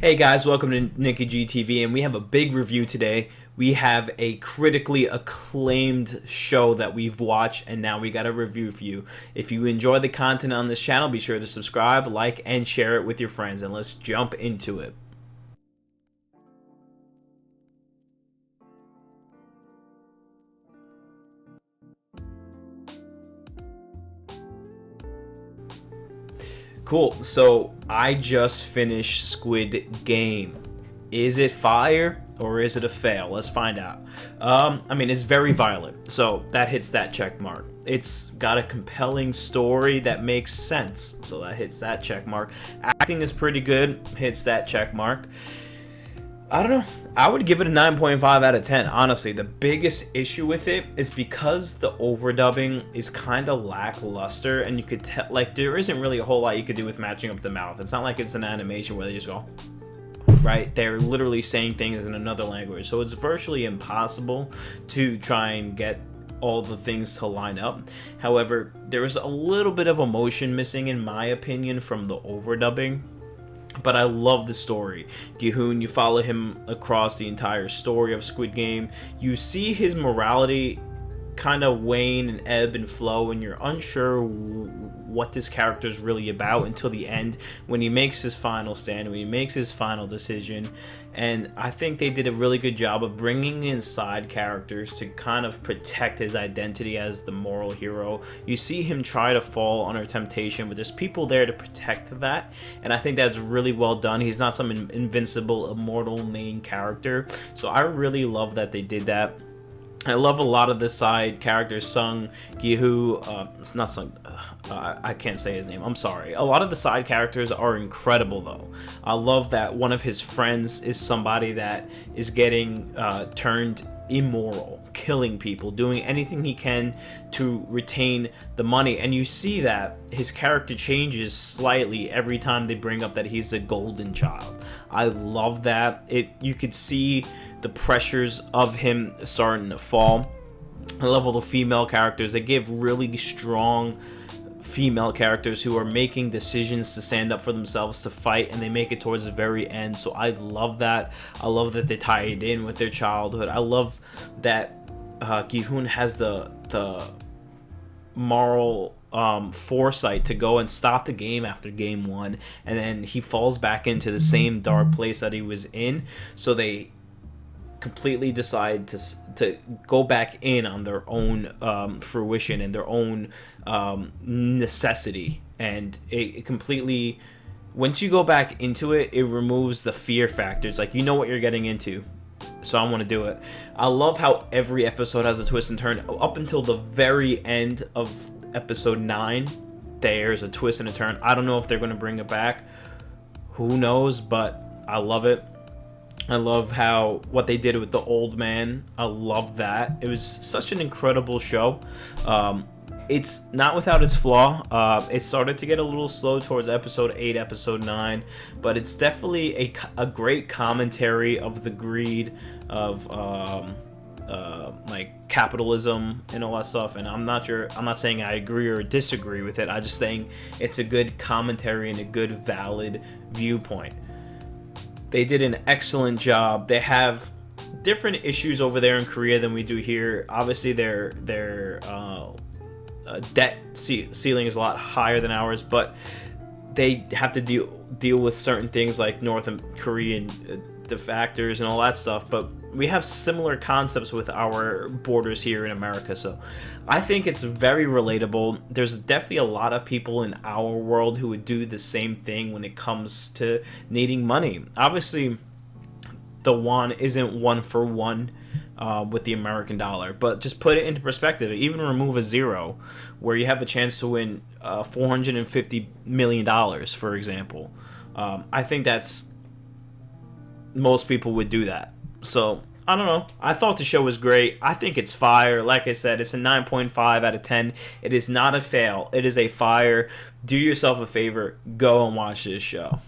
Hey guys, welcome to Nikki GTV, and we have a big review today. We have a critically acclaimed show that we've watched, and now we got a review for you. If you enjoy the content on this channel, be sure to subscribe, like, and share it with your friends, and let's jump into it. Cool, so I just finished Squid Game. Is it fire or is it a fail? Let's find out. It's very violent, so that hits that check mark. It's got a compelling story that makes sense, so that hits that check mark. Acting is pretty good, hits that check mark. I don't know. I would give it a 9.5 out of 10. Honestly, the biggest issue with it is because the overdubbing is kind of lackluster, and you could tell, like, there isn't really a whole lot you could do with matching up the mouth. It's not like it's an animation where they just go, right? They're literally saying things in another language, so it's virtually impossible to try and get all the things to line up. However, there is a little bit of emotion missing, in my opinion, from the overdubbing. But I love the story. Gi-hoon, you follow him across the entire story of Squid Game. You see his morality kind of wane and ebb and flow, and you're unsure what this character is really about until the end, when he makes his final stand, when he makes his final decision. And I think they did a really good job of bringing in side characters to kind of protect his identity as the moral hero. You see him try to fall under temptation, but there's people there to protect that, and I think that's really well done. He's not some invincible, immortal main character, so I really love that they did that. I love a lot of the side characters. Sung Gi-hoo, it's not Sung, I can't say his name, I'm sorry. A lot of the side characters are incredible though. I love that one of his friends is somebody that is getting turned immoral, killing people, doing anything he can to retain the money, and you see that his character changes slightly every time they bring up that he's a golden child. I love that. You could see the pressures of him starting to fall. I love all the female characters. They give really strong female characters who are making decisions to stand up for themselves, to fight, and they make it towards the very end. So I love that. I love that they tie it in with their childhood. I love that Gi-hoon has the moral foresight to go and stop the game after game one, and then he falls back into the same dark place that he was in. So they completely decide to go back in on their own fruition and their own necessity, and it completely, once you go back into it, it removes the fear factor. It's like, you know what you're getting into, so I want to do it. I love how every episode has a twist and turn. Up until the very end of episode 9, there's a twist and a turn. I don't know if they're going to bring it back, who knows, but I love it. I love what they did with the old man. I love that. It was such an incredible show. It's not without its flaw. It started to get a little slow towards episode 8, episode 9, but it's definitely a great commentary of the greed of like capitalism and all that stuff. And I'm not saying I agree or disagree with it. I'm just saying it's a good commentary and a good valid viewpoint. They did an excellent job. They have different issues over there in Korea than we do here. Obviously, their debt ceiling is a lot higher than ours, but they have to deal with certain things like North Korean defectors and all that stuff. But we have similar concepts with our borders here in America, so I think it's very relatable. There's definitely a lot of people in our world who would do the same thing when it comes to needing money. Obviously, the won isn't one for one with the American dollar, but just put it into perspective. Even remove a zero, where you have a chance to win $450 million, for example. I think that's, most people would do that. So I don't know. I thought the show was great. I think it's fire. Like I said, it's a 9.5 out of 10. It is not a fail. It is a fire. Do yourself a favor. Go and watch this show.